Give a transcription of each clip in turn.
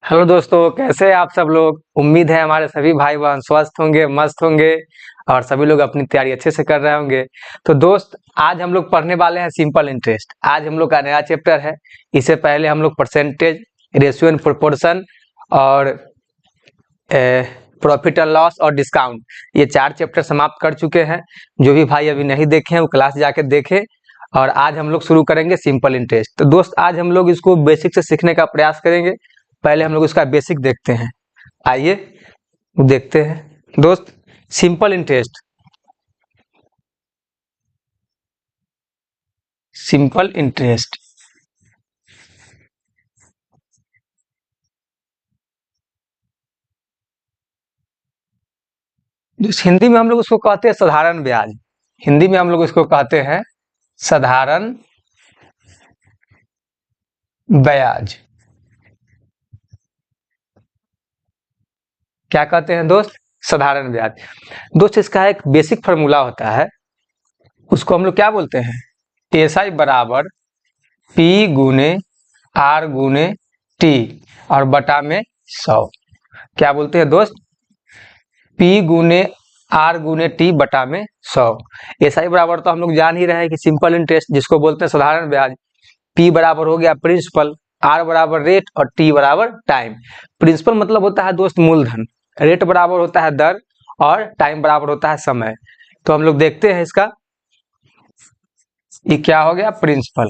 Hello दोस्तों, कैसे हैं आप सब लोग। उम्मीद है हमारे सभी भाई बहन स्वस्थ होंगे, मस्त होंगे और सभी लोग अपनी तैयारी अच्छे से कर रहे होंगे। तो दोस्त, आज हम लोग पढ़ने वाले हैं सिंपल इंटरेस्ट। आज हम लोग का नया चैप्टर है। इससे पहले हम लोग परसेंटेज, रेशियो एंड प्रोपोर्शन और प्रॉफिट एंड लॉस और डिस्काउंट, ये 4 चैप्टर समाप्त कर चुके हैं। जो भी भाई अभी नहीं देखे हैं वो क्लास जाके देखें। और आज हम लोग शुरू करेंगे सिंपल इंटरेस्ट। तो दोस्त, आज हम लोग इसको बेसिक से सीखने का प्रयास करेंगे। पहले हम लोग इसका बेसिक देखते हैं। आइए देखते हैं दोस्त। Simple interest, simple interest Hindi में हम लोग उसको कहते हैं साधारण ब्याज। हिंदी में हम लोग इसको कहते हैं साधारण ब्याज। क्या कहते हैं दोस्त? साधारण ब्याज। दोस्त, इसका एक बेसिक फार्मूला होता है, उसको हम लोग क्या बोलते हैं? एसआई बराबर पी गुने आर गुने टी और बटा में 100। क्या बोलते हैं दोस्त? पी गुने आर गुने टी बटा में 100। एसआई बराबर तो हम लोग जान ही रहे हैं कि सिंपल इंटरेस्ट, जिसको बोलते हैं साधारण ब्याज। पी बराबर हो गया प्रिंसिपल, आर बराबर रेट और टी बराबर टाइम। प्रिंसिपल मतलब होता है दोस्त मूलधन, रेट बराबर होता है दर और टाइम बराबर होता है समय। तो हम लोग देखते हैं इसका, ये क्या हो गया? प्रिंसिपल,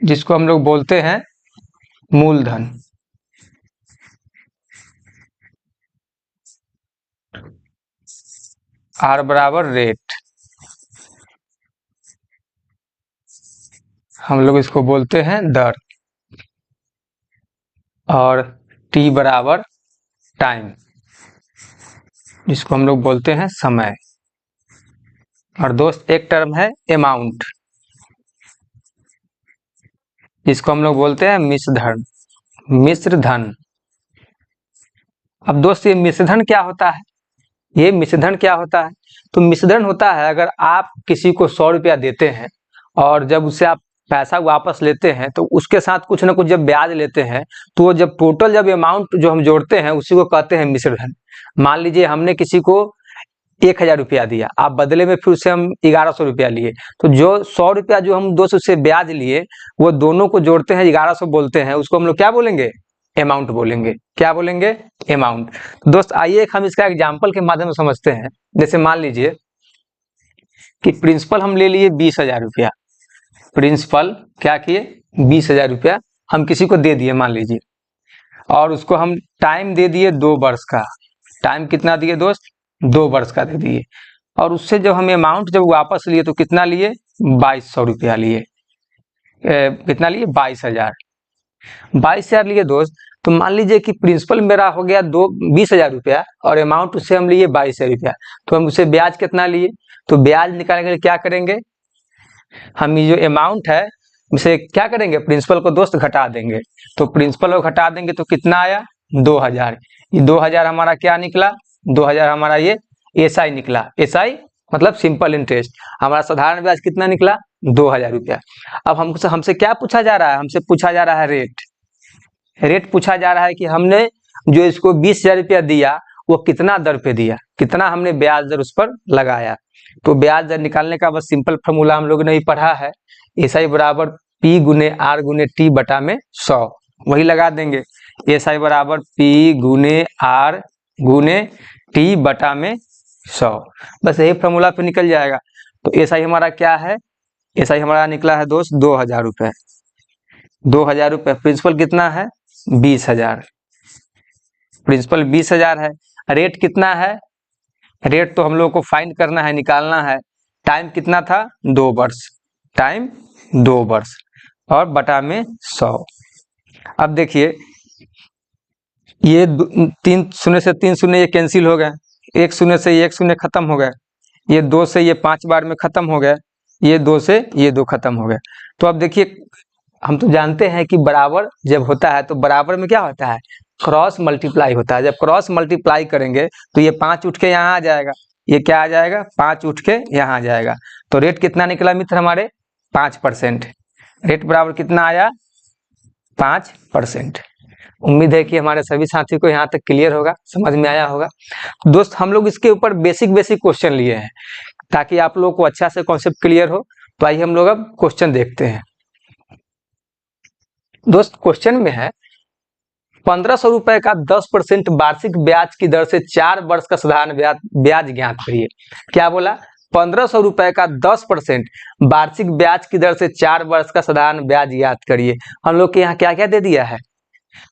जिसको हम लोग बोलते हैं मूलधन। आर बराबर रेट, हम लोग इसको बोलते हैं दर। और टी बराबर टाइम, जिसको हम लोग बोलते हैं समय। और दोस्त, एक टर्म है अमाउंट, जिसको हम लोग बोलते हैं मिश्र धन। मिश्र धन। अब दोस्त, ये मिश्रधन क्या होता है? ये मिश्रधन क्या होता है? तो मिश्रधन होता है, अगर आप किसी को 100 रुपया देते हैं और जब उससे आप पैसा वापस लेते हैं तो उसके साथ कुछ ना कुछ जब ब्याज लेते हैं, तो जब टोटल जब अमाउंट जो हम जोड़ते हैं उसी को कहते हैं मिश्रधन। मान लीजिए हमने किसी को 1000 रुपया दिया, आप बदले में फिर उससे हम 1100 रुपया लिए, तो जो 100 रुपया जो हम दोस्त उससे ब्याज लिए, वो दोनों को जोड़ते हैं 1100 बोलते हैं। उसको हम लोग क्या बोलेंगे? अमाउंट बोलेंगे। क्या बोलेंगे? अमाउंट। दोस्त, आइए हम इसका एग्जाम्पल के माध्यम से समझते हैं। जैसे मान लीजिए कि प्रिंसिपल हम ले लिए 20,000 रुपया। प्रिंसिपल क्या किए? 20,000 रुपया हम किसी को दे दिए मान लीजिए, और उसको हम टाइम दे दिए 2 वर्ष का। टाइम कितना दिए दोस्त? 2 वर्ष का दे दिए। और उससे जब हम अमाउंट जब वापस लिए तो कितना लिए? 2200 रुपया लिए। कितना लिए? 22,000। 22,000 लिए दोस्त। तो मान लीजिए कि प्रिंसिपल मेरा हो गया 20,000 रुपया और अमाउंट उससे हम लिए 22,000 रुपया। तो हम उससे ब्याज कितना लिए? तो ब्याज निकालने के लिए क्या करेंगे? हम ये जो अमाउंट है उसे क्या करेंगे? प्रिंसिपल को दोस्त घटा देंगे। तो प्रिंसिपल को घटा देंगे तो कितना आया? 2,000। ये 2,000 हमारा क्या निकला? 2,000 हमारा ये एसआई निकला। एसआई मतलब सिंपल इंटरेस्ट। हमारा साधारण ब्याज कितना निकला? 2,000 रुपया। अब हमसे क्या पूछा जा रहा है? हमसे पूछा जा रहा है रेट। रेट पूछा जा रहा है कि हमने जो इसको 20,000 रुपया दिया वो कितना दर पे दिया, कितना हमने ब्याज दर उस पर लगाया। तो ब्याज दर निकालने का बस सिंपल फॉर्मूला हम लोगों ने ही पढ़ा है, एसआई बराबर पी गुने आर गुने टी बटा में 100, वही लगा देंगे। एसआई बराबर पी गुने आर गुने टी बटा में 100, बस यही फॉर्मूला पे निकल जाएगा। तो एसआई हमारा क्या है? एसआई हमारा निकला है दोस्त 2,000 रुपये। 2,000 रुपये। प्रिंसिपल कितना है? 20,000। प्रिंसिपल 20,000 है। रेट कितना है? रेट तो हम लोगों को फाइंड करना है, निकालना है। टाइम कितना था? 2 वर्ष। टाइम 2 वर्ष और बटा में 100। अब देखिए, ये 3 शून्य से 3 शून्य ये कैंसिल हो गए, 1 शून्य से 1 शून्य खत्म हो गए, ये 2 से ये 5 बार में खत्म हो गए, ये 2 से ये 2 खत्म हो गए। तो अब देखिए, हम तो जानते हैं कि बराबर जब होता है तो बराबर में क्या होता है? क्रॉस मल्टीप्लाई होता है। जब क्रॉस मल्टीप्लाई करेंगे तो ये 5 उठ के यहाँ आ जाएगा, ये क्या आ जाएगा? 5 उठ के यहाँ आ जाएगा। तो रेट कितना निकला मित्र हमारे? 5%। रेट बराबर कितना आया 5%। उम्मीद है कि हमारे सभी साथी को यहाँ तक क्लियर होगा, समझ में आया होगा। दोस्त हम लोग इसके ऊपर बेसिक बेसिक क्वेश्चन लिए हैं ताकि आप लोगों को अच्छा से कॉन्सेप्ट क्लियर हो। तो आइए हम लोग अब क्वेश्चन देखते हैं। दोस्त क्वेश्चन में है 1500 रुपए का 10% वार्षिक ब्याज की दर से 4 वर्ष का साधारण ब्याज ज्ञात करिए। क्या बोला? 1500 रुपए का 10% वार्षिक ब्याज की दर से 4 वर्ष का साधारण ब्याज ज्ञात करिए। हम लोग के यहाँ क्या क्या दे दिया है?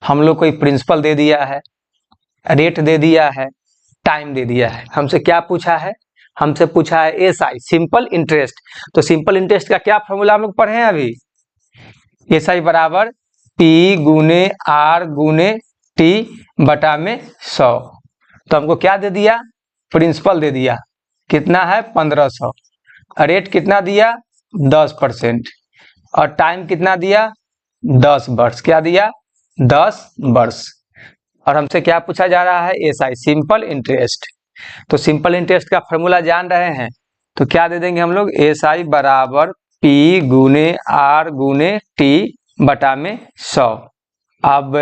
हम लोग को प्रिंसिपल दे दिया है, रेट दे दिया है, टाइम दे दिया है। हमसे क्या पूछा है? हमसे पूछा है एसआई, सिंपल इंटरेस्ट। तो सिंपल इंटरेस्ट का क्या फॉर्मूला हम लोग पढ़े हैं अभी? एसआई बराबर पी गुने आर गुने टी बटा में 100। तो हमको क्या दे दिया? प्रिंसिपल दे दिया, कितना है 1500। रेट कितना दिया? 10%। और टाइम कितना दिया? 10 वर्ष। क्या दिया? 10 वर्ष। और हमसे क्या पूछा जा रहा है? SI, simple interest. तो सिंपल इंटरेस्ट का फॉर्मूला जान रहे हैं, तो क्या दे देंगे हम लोग? एसआई बराबर पी गुने आर गुने टी बटा में 100। अब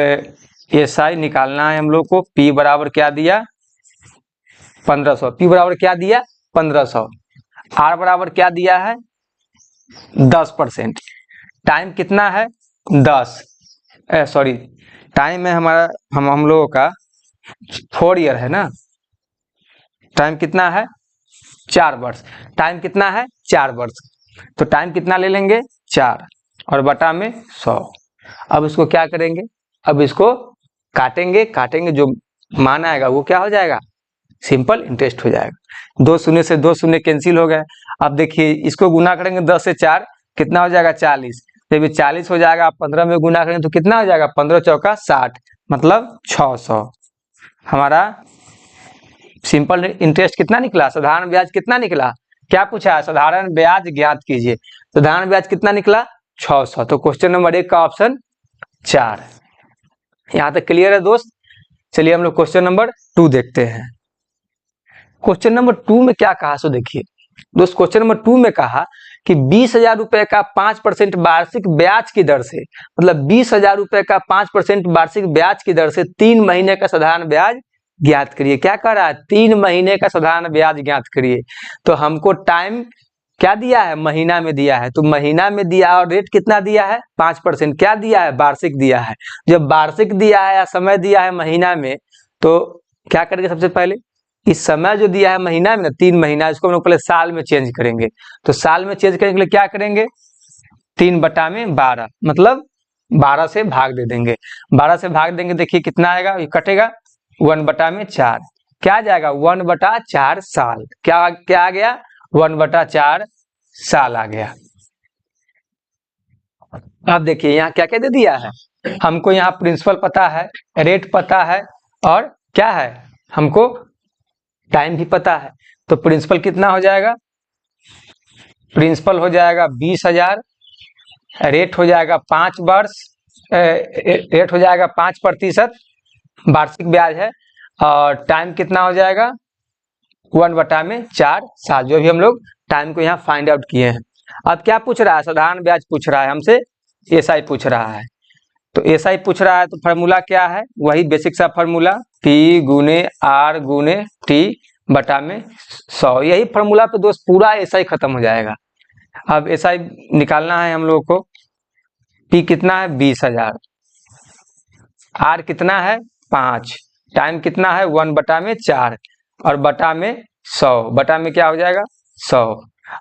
एसआई निकालना है हम लोग को। पी बराबर क्या दिया? 1500। पी बराबर क्या दिया? 1500। आर बराबर क्या दिया है? 10%। टाइम कितना है? 10। सॉरी, टाइम है हमारा हम लोगों का 4 ईयर है ना। टाइम कितना है? 4 वर्ष। टाइम कितना है? 4 वर्ष। तो टाइम कितना ले लेंगे? 4 और बटा में 100। अब इसको क्या करेंगे? अब इसको काटेंगे, जो मान आएगा वो क्या हो जाएगा? सिंपल इंटरेस्ट हो जाएगा। 2 शून्य से 2 शून्य कैंसिल हो गए। अब देखिए इसको गुना करेंगे 10 से 4, कितना हो जाएगा? 40। जब ये 40 हो जाएगा, 15 में गुना करेंगे तो कितना हो जाएगा? 15 चौका 60, मतलब 600। हमारा सिंपल इंटरेस्ट कितना निकला? साधारण ब्याज कितना निकला? क्या पूछा है? साधारण ब्याज ज्ञात कीजिए। साधारण ब्याज कितना निकला? 600। तो क्वेश्चन नंबर 1 का ऑप्शन 4। यहां तक क्लियर है दोस्त? चलिए हम लोग क्वेश्चन नंबर 2 देखते हैं। क्वेश्चन नंबर 2 में क्या कहा सो देखिए दोस्त। क्वेश्चन नंबर 2 में कहा कि 20,000 रुपए का 5% वार्षिक ब्याज की दर से, मतलब 20,000 रुपए का 5% वार्षिक ब्याज की दर से 3 महीने का साधारण ब्याज ज्ञात करिए। क्या कह रहा है? 3 महीने का साधारण ब्याज ज्ञात करिए। तो हमको टाइम क्या दिया है? महीना में दिया है। तो महीना में दिया और रेट कितना दिया है? 5%। क्या दिया है? वार्षिक दिया है। जब वार्षिक दिया है या समय दिया है महीना में, तो क्या करेंगे? सबसे पहले इस समय जो दिया है महीना में ना, 3 महीना, इसको हम लोग पहले साल में चेंज करेंगे। तो साल में चेंज करने के लिए क्या करेंगे? 3 बटा में 12, मतलब 12 से भाग दे देंगे। 12 से भाग देंगे, देखिए कितना आएगा? ये कटेगा 1 बटा में 4। क्या आ जाएगा? 1 बटा 4 साल। क्या आ गया? 1 बटा 4 साल आ गया। अब देखिए यहाँ क्या क्या दे दिया है हमको। यहाँ प्रिंसिपल पता है, रेट पता है, और क्या है? हमको टाइम भी पता है। तो प्रिंसिपल कितना हो जाएगा? प्रिंसिपल हो जाएगा 20,000, रेट हो जाएगा 5 वर्ष, रेट हो जाएगा 5% वार्षिक ब्याज है, और टाइम कितना हो जाएगा? 1 बटा में 4 साल, जो भी हम लोग टाइम को यहाँ फाइंड आउट किए हैं। अब क्या पूछ रहा है? साधारण ब्याज पूछ रहा है हमसे, एसआई पूछ रहा है। तो एसआई पूछ रहा है तो फार्मूला क्या है? वही बेसिक सा फार्मूला, पी गुने आर गुने टी बटा में 100। यही फार्मूला पे दोस्त पूरा एसआई खत्म हो जाएगा। अब एसआई निकालना है हम लोगों को। पी कितना है? 20,000। आर कितना है? 5। टाइम कितना है? 1 बटा में 4 और बटा में 100। बटा में क्या हो जाएगा? 100।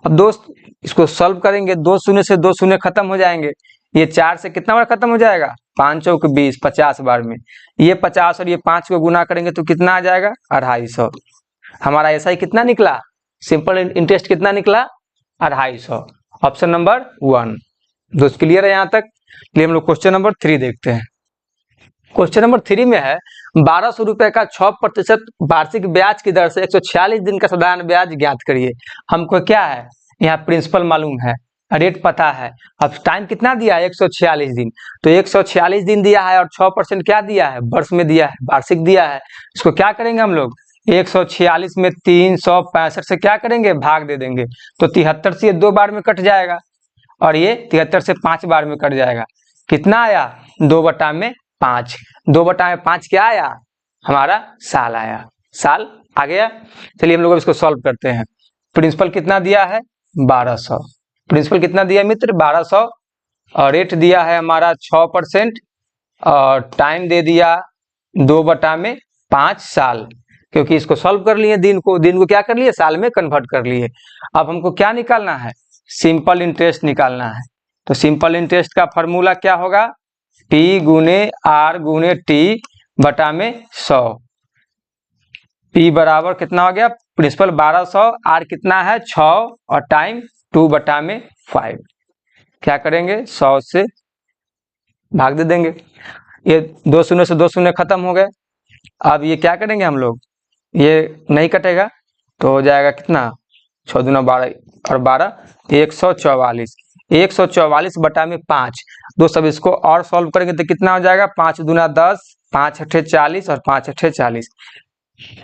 अब दोस्त इसको सॉल्व करेंगे, 2 शून्य से 2 शून्य खत्म हो जाएंगे। ये 4 से कितना बार खत्म हो जाएगा? 5 चौक 20, 50 बार में। ये 50 और ये 5 को गुना करेंगे तो कितना आ जाएगा? 250। हमारा एसआई कितना निकला? सिंपल इंटरेस्ट कितना निकला? 250। Option number 1। दोस्त क्लियर है यहाँ तक? चलिए हम लोग क्वेश्चन नंबर 3 देखते हैं। क्वेश्चन नंबर 3 में है 1200 रुपए का 6% वार्षिक ब्याज की दर से 146 दिन का साधारण ब्याज ज्ञात करिए। हमको क्या है? यहाँ प्रिंसिपल मालूम है, रेट पता है। अब टाइम कितना दिया है? 146 दिन। तो 146 दिन दिया है और 6% क्या दिया है? वर्ष में दिया है, वार्षिक दिया है। इसको क्या करेंगे हम लोग? 146 में 365 से क्या करेंगे? भाग दे देंगे। तो 73 से 2 बार में कट जाएगा। और ये 73 से 5 बार में कट जाएगा। कितना आया? 2/5। 2/5 क्या आया? हमारा साल आया। साल आ गया। चलिए हम लोग इसको सॉल्व करते हैं। प्रिंसिपल कितना दिया है? 1200। प्रिंसिपल कितना दिया मित्र? 1200। और रेट दिया है हमारा 6% और टाइम दे दिया 2/5 साल, क्योंकि इसको सॉल्व कर लिए, दिन को क्या कर लिए? साल में कन्वर्ट कर लिए। अब हमको क्या निकालना है? सिंपल इंटरेस्ट निकालना है। तो सिंपल इंटरेस्ट का फॉर्मूला क्या होगा? P गुने R गुने T बटा में 100। P बराबर कितना हो गया? प्रिंसिपल 1200, R कितना है? 6 और टाइम 2/5। क्या करेंगे? 100 से भाग दे देंगे। ये 2 शून्य से 2 शून्य खत्म हो गए। अब ये क्या करेंगे हम लोग? ये नहीं कटेगा तो हो जाएगा कितना? 6 दूना 12 और 12 144। 144/5। दोस्तों अब इसको और सॉल्व करेंगे तो कितना हो जाएगा? 5 दूना 10, 5 अठे 40 और 5 अठे 40।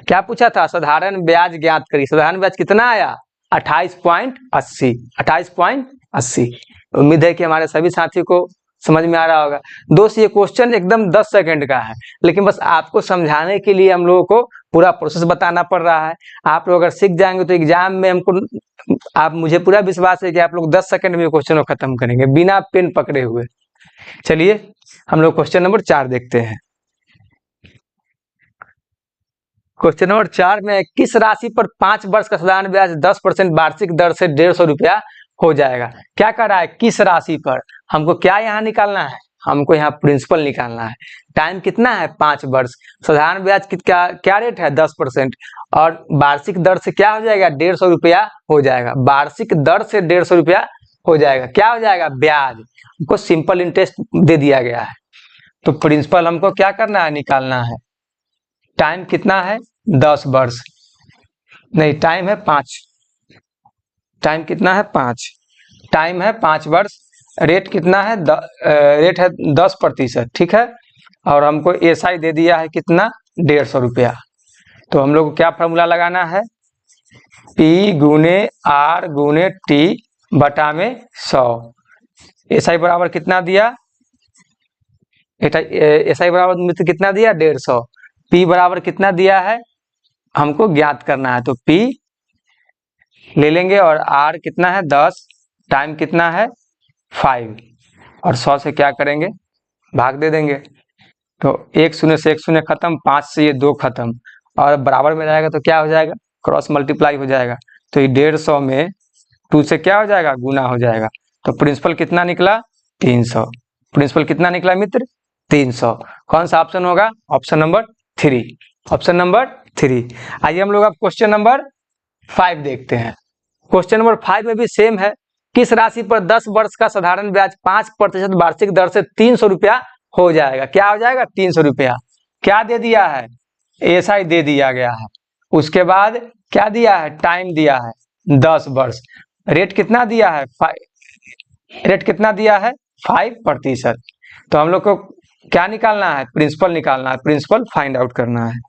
क्या पूछा था? साधारण ब्याज ज्ञात करिए। साधारण ब्याज कितना आया? 28.80। 28.80। उम्मीद है कि हमारे सभी साथी को समझ में आ रहा होगा। दोस्त ये क्वेश्चन एकदम 10 सेकंड का है, लेकिन बस आपको समझाने के लिए हम लोगों को पूरा प्रोसेस बताना पड़ रहा है। आप लोग अगर सीख जाएंगे तो एग्जाम में हमको, आप मुझे पूरा विश्वास है कि आप लोग 10 सेकंड में क्वेश्चन को खत्म करेंगे बिना पेन पकड़े हुए। चलिए हम लोग क्वेश्चन नंबर 4 देखते हैं। क्वेश्चन नंबर 4 में किस राशि पर 5 वर्ष का साधारण ब्याज 10% वार्षिक दर से 150 रुपया हो जाएगा? क्या कर रहा है? किस राशि पर? हमको क्या यहाँ निकालना है? हमको यहाँ प्रिंसिपल निकालना है। टाइम कितना है? 5 वर्ष। साधारण ब्याज क्या रेट है? 10%। और वार्षिक दर से क्या हो जाएगा? 150 रुपया हो जाएगा। वार्षिक दर से 150 रुपया हो जाएगा। क्या हो जाएगा? ब्याज। हमको सिंपल इंटरेस्ट दे दिया गया है, तो प्रिंसिपल हमको क्या करना है? निकालना है। टाइम कितना है? 10 वर्ष। नहीं, टाइम है 5। टाइम कितना है? 5। टाइम है 5 वर्ष। रेट कितना है? रेट है 10%। ठीक है। और हमको एसआई दे दिया है कितना? 150 रुपया। तो हम लोग को क्या फॉर्मूला लगाना है? P गुने R गुने T बटा में 100। एसआई बराबर कितना दिया? एसआई बराबर कितना दिया? 150। P बराबर कितना दिया है? हमको ज्ञात करना है, तो P ले लेंगे और R कितना है? 10। टाइम कितना है? 5 और 100 से क्या करेंगे? भाग दे देंगे। तो 1 शून्य से 1 शून्य खत्म, 5 से ये 2 खत्म और बराबर में जाएगा तो क्या हो जाएगा? क्रॉस मल्टीप्लाई हो जाएगा। तो ये 150 में 2 से क्या हो जाएगा? गुना हो जाएगा। तो प्रिंसिपल कितना निकला? 300। प्रिंसिपल कितना निकला मित्र? 300। कौन सा ऑप्शन होगा? Option number 3। Option number 3। आइए हम लोग अब क्वेश्चन नंबर 5 देखते हैं। क्वेश्चन नंबर 5 में भी सेम है। किस राशि पर 10 वर्ष का साधारण ब्याज 5% वार्षिक दर से 300 रुपया हो जाएगा? क्या हो जाएगा? 300 रुपया। क्या दे दिया है? एसआई दे दिया गया है। उसके बाद क्या दिया है? टाइम दिया है 10 वर्ष। रेट कितना दिया है? रेट कितना दिया है? 5%। तो हम लोग को क्या निकालना है? प्रिंसिपल निकालना है। प्रिंसिपल फाइंड आउट करना है।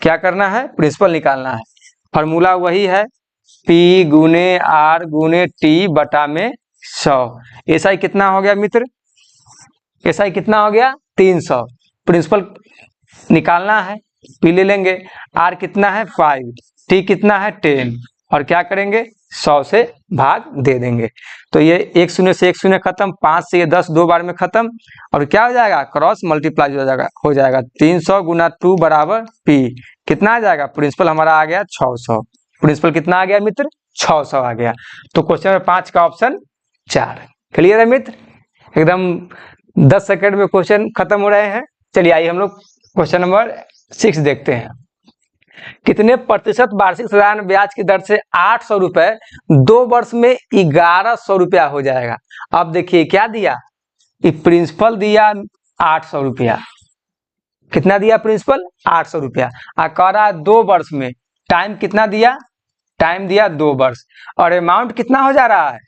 क्या करना है? प्रिंसिपल निकालना है। फॉर्मूला वही है, P गुने R गुने T बटा में 100। एसआई कितना हो गया मित्र? एसआई कितना हो गया? 300। प्रिंसिपल निकालना है, P ले लेंगे। R कितना है? 5। T कितना है? 10। और क्या करेंगे? 100 से भाग दे देंगे। तो ये 1 शून्य से 1 शून्य खत्म, 5 से ये 10 2 बार में खत्म और क्या हो जाएगा? क्रॉस मल्टीप्लाई हो जाएगा। 300 गुना 2 बराबर P। कितना आ जाएगा? प्रिंसिपल हमारा आ गया 600। प्रिंसिपल कितना आ गया मित्र? 600 आ गया। तो क्वेश्चन नंबर 5 का ऑप्शन 4। क्लियर है मित्र? एकदम 10 सेकंड में क्वेश्चन खत्म हो रहे हैं। चलिए आइए हम लोग क्वेश्चन नंबर 6 देखते हैं। कितने प्रतिशत वार्षिक साधारण ब्याज की दर से 800 रुपए 2 वर्ष में 1100 रुपया हो जाएगा? अब देखिए क्या दिया? प्रिंसिपल दिया 800 रुपया। कितना दिया प्रिंसिपल? 800 रुपया। कह रहा है 2 वर्ष में। टाइम कितना दिया? टाइम दिया 2 वर्ष। और अमाउंट कितना हो जा रहा है?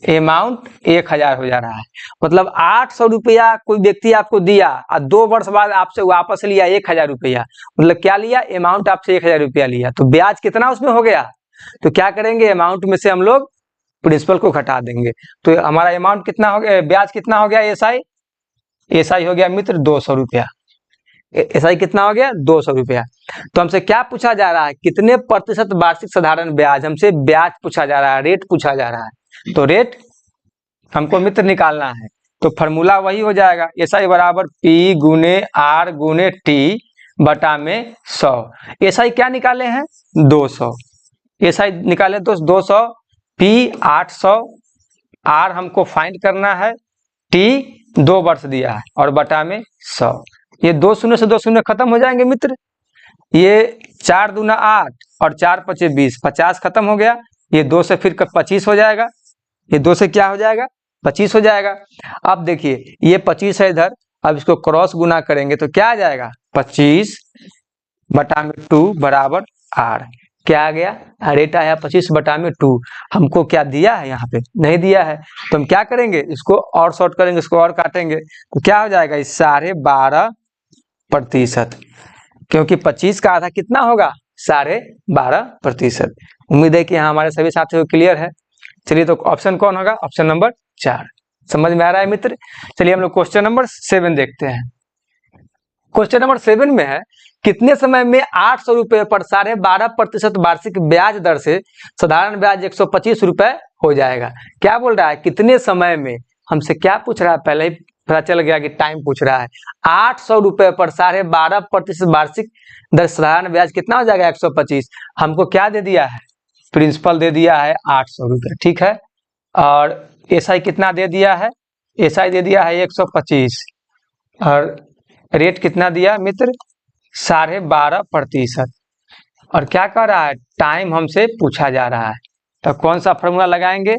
अमाउंट 1000 हो जा रहा है। मतलब 800 रुपया कोई व्यक्ति आपको दिया और 2 वर्ष बाद आपसे वापस लिया 1000 रुपया। मतलब क्या लिया? अमाउंट आपसे 1000 रुपया लिया। तो ब्याज कितना उसमें हो गया? तो क्या करेंगे? अमाउंट में से हम लोग प्रिंसिपल को घटा देंगे। तो हमारा अमाउंट कितना हो गया, ब्याज कितना हो गया, एसआई हो गया मित्र 200 रुपया। एसआई कितना हो गया 200 रुपया। तो हमसे क्या पूछा जा रहा है, कितने प्रतिशत वार्षिक साधारण ब्याज, हमसे ब्याज पूछा जा रहा है, रेट पूछा जा रहा है। तो रेट हमको मित्र निकालना है, तो फॉर्मूला वही हो जाएगा, एसआई बराबर पी गुने आर गुने टी बटा में 100। एसआई क्या निकाले हैं 200, एसआई निकाले तो 200, पी 800, आर हमको फाइंड करना है, टी 2 वर्ष दिया है और बटा में 100। ये 2 शून्य से 2 शून्य खत्म हो जाएंगे मित्र। ये 4 दूना 8 और 4 पचे 20, 50 खत्म हो गया। ये 2 से फिर 25 हो जाएगा, ये 2 से क्या हो जाएगा 25 हो जाएगा। अब देखिए ये 25 है इधर, अब इसको क्रॉस गुना करेंगे तो क्या आ जाएगा 25 बटा में 2 बराबर आर। क्या आ गया, रेट आया 25 बटा में 2। हमको क्या दिया है, यहाँ पे नहीं दिया है, तो हम क्या करेंगे, इसको और शॉर्ट करेंगे, इसको और काटेंगे, तो क्या हो जाएगा 12.5%, क्योंकि 25 का आधा कितना होगा 12.5%। उम्मीद है कि यहाँ हमारे सभी साथियों को क्लियर है। चलिए तो ऑप्शन कौन होगा, ऑप्शन नंबर 4। समझ में आ रहा है मित्र। चलिए हम लोग क्वेश्चन नंबर 7 देखते हैं। क्वेश्चन नंबर 7 में है, कितने समय में 800 रुपए पर 12.5% वार्षिक ब्याज दर से साधारण ब्याज 125 रुपए हो जाएगा। क्या बोल रहा है, कितने समय में, हमसे क्या पूछ रहा है, पहले ही पता चल गया कि टाइम पूछ रहा है। 800 रुपए पर 12.5% वार्षिक दर साधारण ब्याज कितना हो जाएगा 125। हमको क्या दे दिया है, प्रिंसिपल दे दिया है 800 रुपए, ठीक है, और एसआई कितना दे दिया है, एसआई दे दिया है 125, और रेट कितना दिया मित्र 12.5%, और क्या कर रहा है, टाइम हमसे पूछा जा रहा है। तो कौन सा फॉर्मूला लगाएंगे,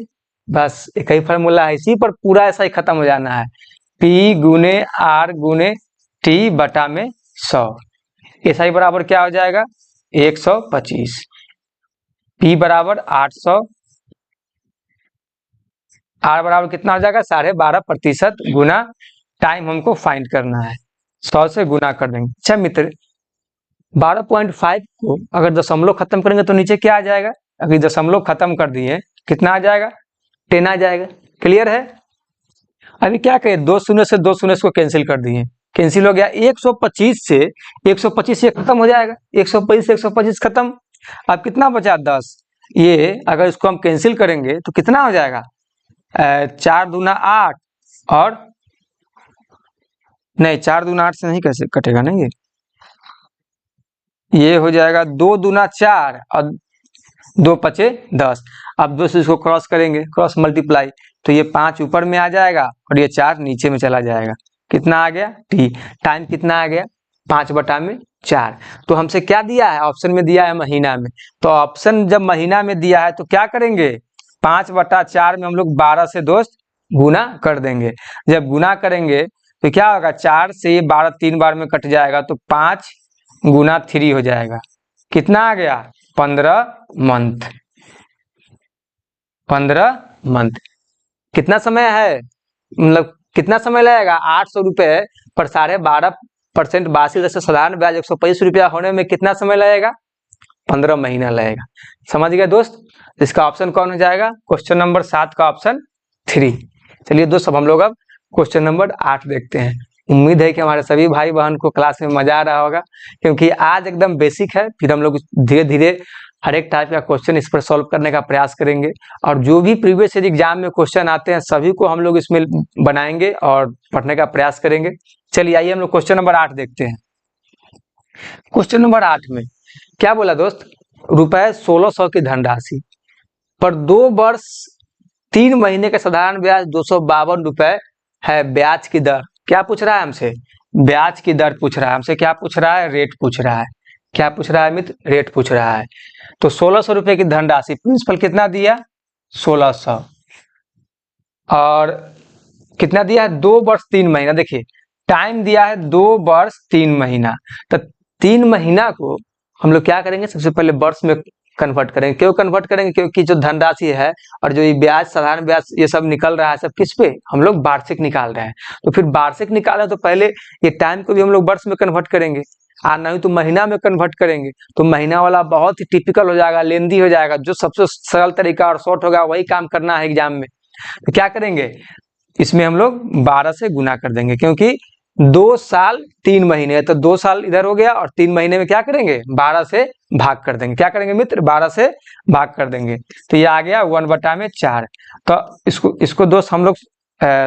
बस एक ही फॉर्मूला है, इसी पर पूरा ऐसा ही खत्म हो जाना है, पी गुने आर गुने टी बटा में 100। एसआई बराबर क्या हो जाएगा 125, पी बराबर 800, आर बराबर कितना हो जाएगा 12.5% गुना टाइम हमको फाइंड करना है, 100 से गुना कर देंगे। अच्छा मित्र 12.5 को अगर दशमलव खत्म करेंगे तो नीचे क्या आ जाएगा, अगर दशमलव खत्म कर दिए कितना आ जाएगा 10 आ जाएगा। क्लियर है। अभी क्या करें, 2 शून्य से 2 शून्य को कैंसिल कर दिए, कैंसिल हो गया। 125 से 125 ये खत्म हो जाएगा, 125 से 125 खत्म। अब कितना बचा 10, ये अगर इसको हम कैंसिल करेंगे तो कितना हो जाएगा 4 दूना 8 और नहीं 4 दूना 8 से नहीं कैसे कटेगा, नहीं ये हो जाएगा 2 दूना 4 और 2 पचे 10। अब 2 से इसको क्रॉस करेंगे, क्रॉस मल्टीप्लाई, तो ये 5 ऊपर में आ जाएगा और ये 4 नीचे में चला जाएगा। कितना आ गया टी, टाइम कितना आ गया 5/4। तो हमसे क्या दिया है, ऑप्शन में दिया है महीना में, तो ऑप्शन जब महीना में दिया है तो क्या करेंगे 5/4 में हम लोग 12 से दोस्त गुना कर देंगे। जब गुना करेंगे तो क्या होगा 4 से 12 3 बार में कट जाएगा, तो 5 गुना 3 हो जाएगा। कितना आ गया 15 मंथ। 15 मंथ कितना समय है, मतलब कितना समय लगेगा 800 रुपए पर 12.5% वार्षिक दर से साधारण ब्याज 125 रुपया होने में कितना समय लगेगा 15 महीना लगेगा। समझ गए दोस्त। इसका ऑप्शन कौन हो जाएगा, क्वेश्चन नंबर 7 का ऑप्शन 3। चलिए दोस्त अब हम लोग अब क्वेश्चन नंबर 8 देखते हैं। उम्मीद है कि हमारे सभी भाई बहन को क्लास में मजा आ रहा होगा, क्योंकि आज एकदम बेसिक है, फिर हम लोग धीरे धीरे हर एक टाइप का क्वेश्चन इस पर सॉल्व करने का प्रयास करेंगे, और जो भी प्रीवियस ईयर एग्जाम में क्वेश्चन आते हैं सभी को हम लोग इसमें बनाएंगे और पढ़ने का प्रयास करेंगे। चलिए आइए हम लोग क्वेश्चन नंबर 8 देखते हैं। क्वेश्चन नंबर 8 में क्या बोला दोस्त, रुपए 1600 की धनराशि पर 2 वर्ष 3 महीने का साधारण ब्याज 252 रुपए है। ब्याज की दर क्या पूछ रहा है हमसे, ब्याज की दर पूछ रहा है हमसे, क्या पूछ रहा है रेट पूछ रहा है। क्या पूछ रहा है मित्र, रेट पूछ रहा है। तो 1600 रुपए की धनराशि, प्रिंसिपल कितना दिया 1600, और कितना दिया है 2 वर्ष 3 महीना। देखिए टाइम दिया है 2 वर्ष 3 महीना, तो 3 महीना को हम लोग क्या करेंगे, सबसे पहले वर्ष में कन्वर्ट करेंगे। क्यों कन्वर्ट करेंगे, क्योंकि जो धनराशि है और जो ये ब्याज साधारण ब्याज ये सब निकल रहा है सब किस पे, हम लोग वार्षिक निकाल रहे हैं। तो फिर वार्षिक निकाले तो पहले ये टाइम को भी हम लोग वर्ष में कन्वर्ट करेंगे। और नहीं तो महीना में कन्वर्ट करेंगे तो महीना वाला बहुत ही टिपिकल हो जाएगा, लेंदी हो जाएगा। जो सबसे सरल तरीका और शॉर्ट होगा वही काम करना है एग्जाम में। तो क्या करेंगे, इसमें हम लोग 12 से गुना कर देंगे, क्योंकि 2 साल 3 महीने है तो 2 साल इधर हो गया और 3 महीने में क्या करेंगे 12 से भाग कर देंगे। क्या करेंगे मित्र, 12 से भाग कर देंगे। तो ये आ गया 1/4। तो इसको दोस्त हम लोग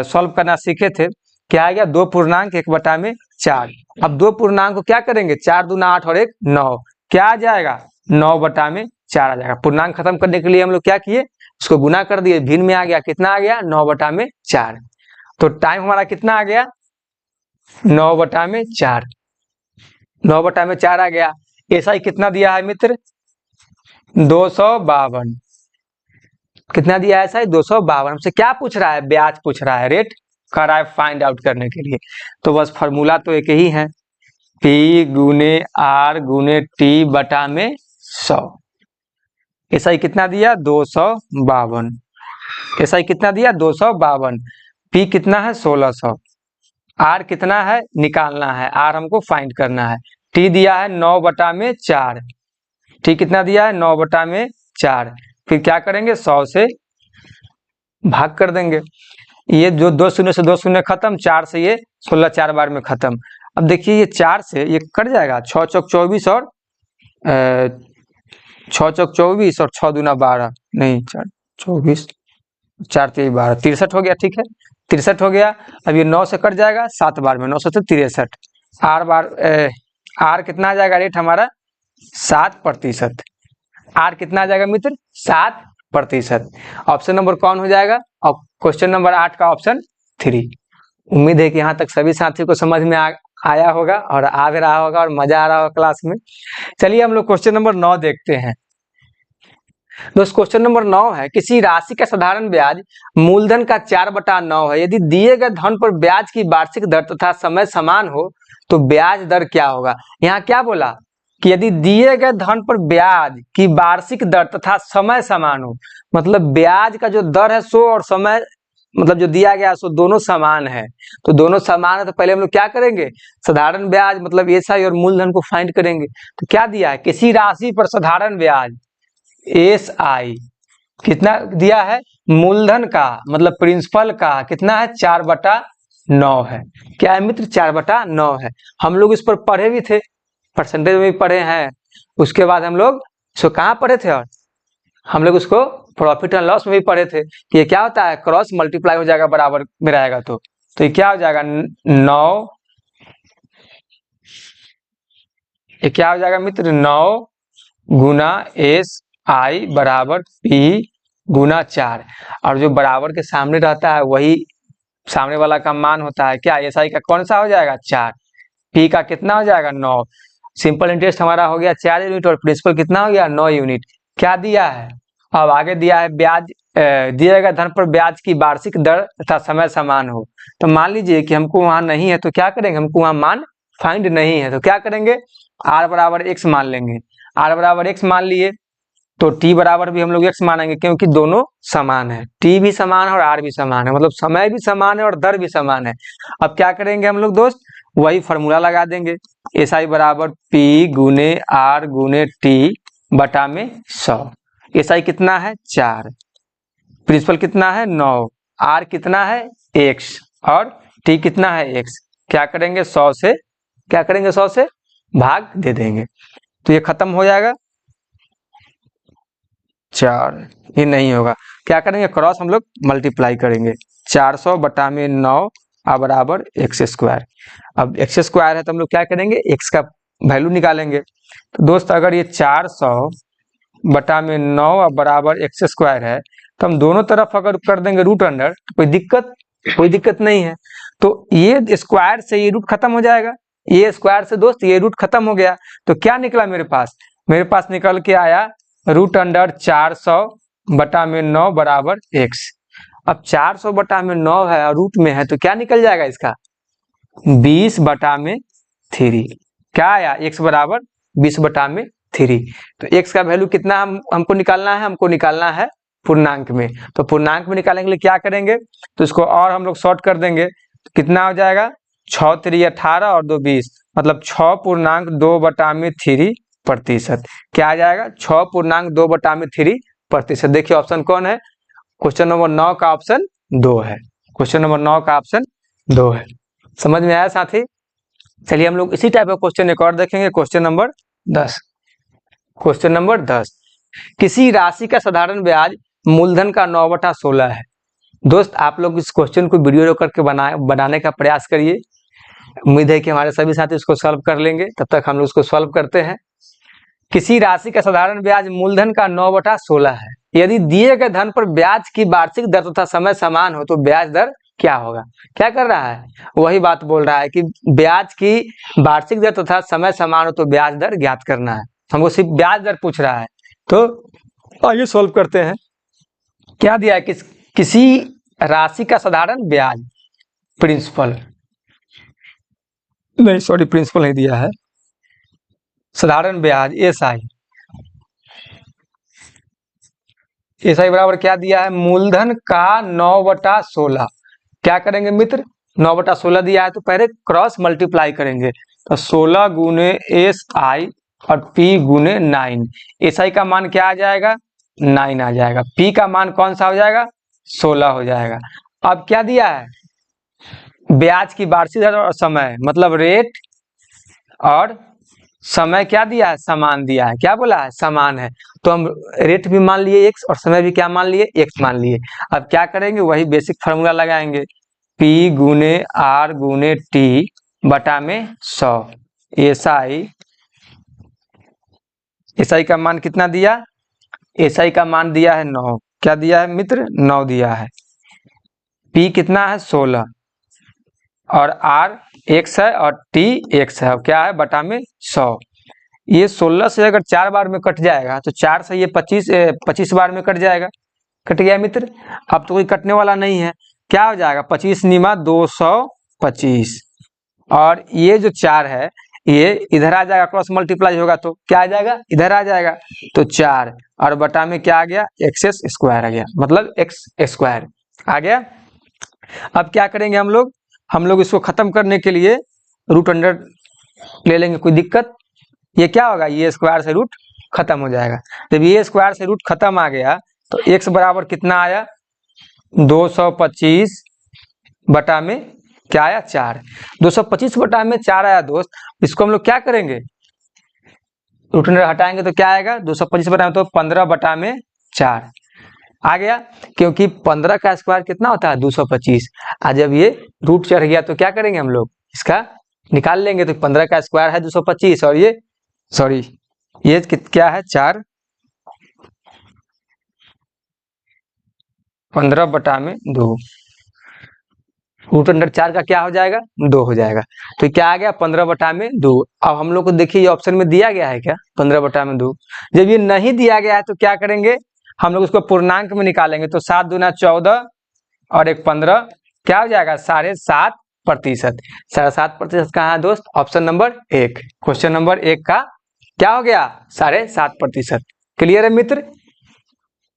सॉल्व करना सीखे थे। क्या आ गया, 2 पूर्णांक 1/4। अब 2 पूर्णांक को क्या करेंगे, 4 दूना 8 और 1 9, क्या आ जाएगा 9/4 आ जाएगा। पूर्णांक खत्म करने के लिए हम लोग क्या किए, इसको गुना कर दिए, भिन्न में आ गया, कितना आ गया 9/4। तो टाइम हमारा कितना आ गया 9/4, 9/4 आ गया। ऐसा ही कितना दिया है मित्र 252, कितना दिया है ऐसा ही 252। हमसे क्या पूछ रहा है, ब्याज पूछ रहा है, रेट कर रहा है फाइंड आउट करने के लिए। तो बस फॉर्मूला तो एक ही है, P गुने R गुने T बटा में 100। ऐसा ही कितना दिया 252, ऐसा ही कितना दिया 252। P कितना है 1600, R कितना है निकालना है, R हमको फाइंड करना है। T दिया है 9/4, T कितना दिया है 9/4। फिर क्या करेंगे 100 से भाग कर देंगे। ये जो 2 शून्य से 2 शून्य खत्म, 4 से ये 16 4 बार में खत्म। अब देखिए ये 4 से ये कट जाएगा, 6 चौक 24 और 6 चौक 24 और 6 दूना 12, नहीं 4 24 4 3 12 63 हो गया। ठीक है 63 हो गया। अब ये 9 से कट जाएगा 7 बार में, 9 से 63। आर कितना आ जाएगा रेट हमारा 7%। आर कितना आ जाएगा मित्र 7%। ऑप्शन नंबर कौन हो जाएगा, और क्वेश्चन नंबर 8 का ऑप्शन 3। उम्मीद है कि यहाँ तक सभी साथियों को समझ में आया होगा और आ भी रहा होगा और मजा आ रहा होगा क्लास में। चलिए हम लोग क्वेश्चन नंबर 9 देखते हैं। दोस्त क्वेश्चन नंबर 9 है, किसी राशि का साधारण ब्याज मूलधन का 4/9 है। यदि दिए गए धन पर ब्याज की वार्षिक दर तथा समय समान हो तो ब्याज दर क्या होगा। यहाँ क्या बोला कि यदि दिए गए धन पर ब्याज की वार्षिक दर तथा समय समान हो, मतलब ब्याज का जो दर है 100 और समय मतलब जो दिया गया सो दोनों समान है। तो दोनों समान है तो पहले हम लोग क्या करेंगे, साधारण ब्याज मतलब एसआई और मूलधन को फाइंड करेंगे। तो क्या दिया है, किसी राशि पर साधारण ब्याज एसआई कितना दिया है, मूलधन का मतलब प्रिंसिपल का कितना है 4/9 है। क्या है मित्र 4/9 है। हम लोग इस पर पढ़े भी थे, परसेंटेज में भी पढ़े हैं। उसके बाद हम लोग इसको कहाँ पढ़े थे, और हम लोग उसको प्रॉफिट एंड लॉस में भी पढ़े थे कि ये क्या होता है, क्रॉस मल्टीप्लाई हो जाएगा बराबर में रहेगा। तो ये क्या हो जाएगा 9, ये क्या हो जाएगा मित्र 9 गुना एस आई बराबर P गुना 4। और जो बराबर के सामने रहता है वही सामने वाला का मान होता है। क्या एस आई का कौन सा हो जाएगा 4, P का कितना हो जाएगा 9। सिंपल इंटरेस्ट हमारा हो गया 4 यूनिट और प्रिंसिपल कितना हो गया 9 यूनिट। क्या दिया है, अब आगे दिया है ब्याज दिए गए धन पर ब्याज की वार्षिक दर तथा समय समान हो। तो मान लीजिए कि हमको वहां नहीं है तो क्या करेंगे, हमको वहां मान फाइंड नहीं है तो क्या करेंगे R बराबर x मान लेंगे। R बराबर x मान लिए तो T बराबर भी हम लोग x मानेंगे, क्योंकि दोनों समान है, T भी समान है और R भी समान है, मतलब समय भी समान है और दर भी समान है। अब क्या करेंगे हम लोग दोस्त, वही फॉर्मूला लगा देंगे, SI बराबर P गुने R गुने T बटा में 100। SI कितना है 4, प्रिंसिपल कितना है 9, R कितना है x और T कितना है x। क्या करेंगे 100 से, क्या करेंगे 100 से भाग दे देंगे तो ये खत्म हो जाएगा 4, ये नहीं होगा। क्या करेंगे क्रॉस हम लोग मल्टीप्लाई करेंगे, 400 बटा में 9 बराबर x²। अब x² है तो हम लोग क्या करेंगे x का वैल्यू निकालेंगे। तो दोस्त अगर ये 400 बटा में 9 बराबर x² है तो हम दोनों तरफ अगर कर देंगे रूट अंडर तो कोई दिक्कत नहीं है। तो ये स्क्वायर से ये रूट खत्म हो जाएगा, ये स्क्वायर से दोस्त ये रूट खत्म हो गया। तो क्या निकला मेरे पास निकल के आया रूट अंडर 400 बटा में 9 बराबर x। अब 400 बटा में 9 है और रूट में है तो क्या निकल जाएगा इसका 20 बटा में 3। क्या आया x बराबर 20 बटा में 3। तो x का वैल्यू कितना हमको निकालना है, हमको निकालना है पूर्णांक में। तो पूर्णांक में निकालने के लिए क्या करेंगे, तो इसको और हम लोग शॉर्ट कर देंगे तो कितना हो जाएगा 6 3 18 और 2 20, मतलब 6.2/3%। क्या आ जाएगा? 6.2/3%। देखिए ऑप्शन कौन है? क्वेश्चन नंबर 9 का ऑप्शन 2 है। क्वेश्चन नंबर 9 का ऑप्शन 2 है। समझ में आया साथी? चलिए हम लोग इसी टाइप का क्वेश्चन एक और देखेंगे। Question number 10। क्वेश्चन नंबर 10, किसी राशि का साधारण ब्याज मूलधन का 9/16 है। दोस्त आप लोग इस क्वेश्चन को वीडियो करके बनाने का प्रयास करिए। उम्मीद है कि हमारे सभी साथी इसको सॉल्व कर लेंगे। तब तक हम लोग उसको सॉल्व करते हैं। किसी राशि का साधारण ब्याज मूलधन का 9/16 है। यदि दिए गए धन पर ब्याज की वार्षिक दर तथा समय समान हो तो ब्याज दर क्या होगा? क्या कर रहा है? वही बात बोल रहा है कि ब्याज की वार्षिक दर तथा समय समान हो तो ब्याज दर ज्ञात करना है। हमको सिर्फ ब्याज दर पूछ रहा है, तो आइए सॉल्व करते हैं। क्या दिया है? किसी राशि का साधारण ब्याज, प्रिंसिपल नहीं, सॉरी प्रिंसिपल नहीं दिया है, साधारण ब्याज एसआई। एसआई बराबर क्या दिया है? मूलधन का 9/16। क्या करेंगे मित्र? 9/16 दिया है तो पहले क्रॉस मल्टीप्लाई करेंगे, तो 16 गुने एस आई और पी गुने 9। एसआई का मान क्या आ जाएगा? 9 आ जाएगा। पी का मान कौन सा हो जाएगा? 16 हो जाएगा। अब क्या दिया है? ब्याज की वार्षिक दर और समय, मतलब रेट और समय क्या दिया है? समान दिया है। क्या बोला है? समान है। तो हम रेट भी मान लिए x और समय भी क्या मान लिए? x मान लिए। अब क्या करेंगे? वही बेसिक फार्मूला लगाएंगे, P गुने R गुने T बटा में 100। एसआई का मान कितना दिया? एसआई का मान दिया है 9। क्या दिया है मित्र? 9 दिया है। P कितना है? 16 और R x है और T x है। क्या है? बटा में 100। ये 16 से अगर 4 बार में कट जाएगा तो 4 से ये 25 बार में कट जाएगा। कट गया मित्र। अब तो कोई कटने वाला नहीं है। क्या हो जाएगा? 25 निमा 225 और ये जो 4 है ये इधर आ जाएगा, क्रॉस मल्टीप्लाई होगा तो क्या आ जाएगा? इधर आ जाएगा। तो 4 और बटा में क्या आ गया? एक्स स्क्वायर आ गया, मतलब एक्स स्क्वायर आ गया। अब क्या करेंगे हम लोग इसको खत्म करने के लिए रूट अंडर ले लेंगे, कोई दिक्कत? ये क्या होगा? ये स्क्वायर से रूट खत्म हो जाएगा। जब ये स्क्वायर से रूट खत्म आ गया तो x बराबर कितना आया? 225 बटा में क्या आया? 4। 225 बटा में 4 आया दोस्त। इसको हम लोग क्या करेंगे? रूट अंडर हटाएंगे तो क्या आएगा? 225 बटा में तो 15 बटा में 4 आ गया, क्योंकि 15 का स्क्वायर कितना होता है? 225। आज जब ये रूट चढ़ गया तो क्या करेंगे? हम लोग इसका निकाल लेंगे। तो 15 का स्क्वायर है 225 और ये क्या है? 4। 15 बटा में 2, रूट अंडर 4 का क्या हो जाएगा? 2 हो जाएगा। तो क्या आ गया? 15 बटा में 2। अब हम लोग को देखिए ये ऑप्शन में दिया गया है क्या? 15 बटा में 2। जब ये नहीं दिया गया है तो क्या करेंगे? हम लोग उसको पूर्णांक में निकालेंगे। तो 7 दूना 14 और 1 15, क्या हो जाएगा? 7.5%। 7.5% कहाँ है दोस्त? Option number 1। क्वेश्चन नंबर 1 का क्या हो गया? 7.5%। क्लियर है मित्र?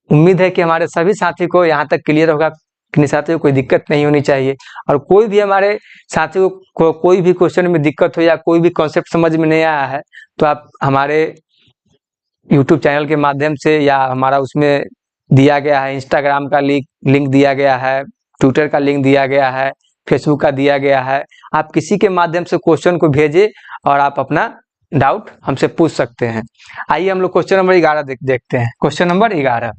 उम्मीद है कि हमारे सभी साथी को यहाँ तक क्लियर होगा। किन्हीं साथी को कोई दिक्कत नहीं होनी चाहिए। और कोई भी हमारे साथियों को कोई भी क्वेश्चन में दिक्कत हो या कोई भी कॉन्सेप्ट समझ में नहीं आया है तो आप हमारे यूट्यूब चैनल के माध्यम से या हमारा उसमें दिया गया है इंस्टाग्राम का लिंक दिया गया है, ट्विटर का लिंक दिया गया है, फेसबुक का दिया गया है। आप किसी के माध्यम से क्वेश्चन को भेजें और आप अपना डाउट हमसे पूछ सकते हैं। आइए हम लोग क्वेश्चन नंबर 11 देखते हैं। क्वेश्चन नंबर 11